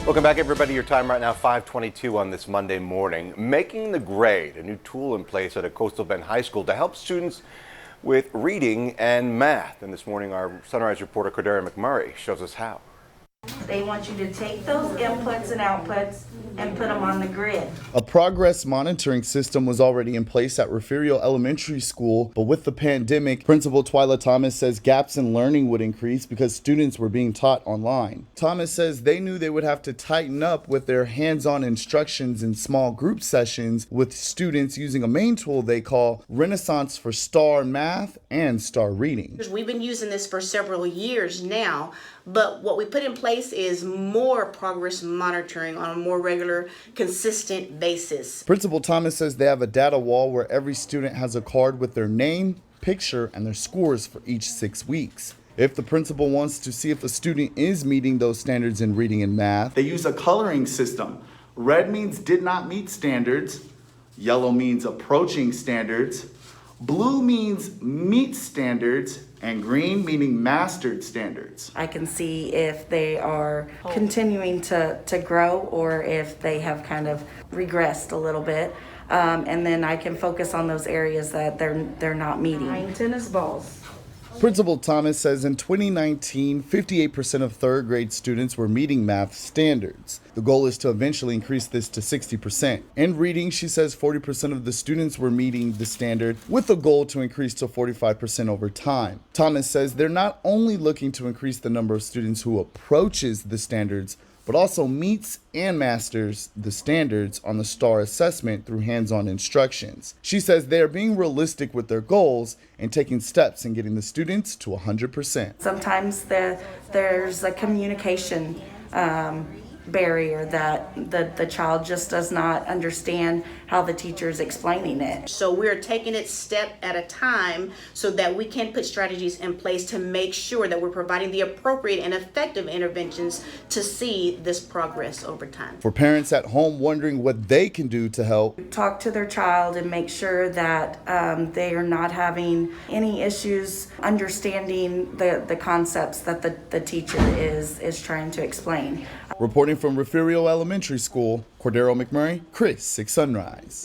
Welcome back, everybody. Your time right now, 5:22 on this Monday morning. Making the Grade, a new tool in place at a Coastal Bend high school to help students with reading and math. And this morning, our Sunrise reporter, Cordero McMurray, shows us how. They want you to take those inputs and outputs and put them on the grid. A progress monitoring system was already in place at Refugio Elementary School, but with the pandemic, Principal Twyla Thomas says gaps in learning would increase because students were being taught online. Thomas says they knew they would have to tighten up with their hands-on instructions in small group sessions with students using a main tool they call Renaissance for STAR Math and STAR Reading. We've been using this for several years now, but what we put in place is more progress monitoring on a more regular, consistent basis. Principal Thomas says they have a data wall where every student has a card with their name, picture, and their scores for each 6 weeks. If the principal wants to see if a student is meeting those standards in reading and math, they use a coloring system. Red means did not meet standards, yellow means approaching standards, blue means meet standards, and green meaning mastered standards. I can see if they are continuing to grow or if they have kind of regressed a little bit. And then I can focus on those areas that they're not meeting. 9 tennis balls. Principal Thomas says in 2019, 58% of third grade students were meeting math standards. The goal is to eventually increase this to 60%. In reading, she says 40% of the students were meeting the standard, with a goal to increase to 45% over time. Thomas says they're not only looking to increase the number of students who approaches the standards, but also meets and masters the standards on the STAR assessment through hands-on instructions. She says they are being realistic with their goals and taking steps in getting the students to 100%. Sometimes there's a communication barrier that the child just does not understand how the teacher is explaining it. So we're taking it step at a time so that we can put strategies in place to make sure that we're providing the appropriate and effective interventions to see this progress over time. For parents at home wondering what they can do to help, Talk to their child and make sure that they are not having any issues understanding the concepts that the teacher is trying to explain. reporting from Refugio Elementary School, Cordero McMurray, Chris 6 Sunrise.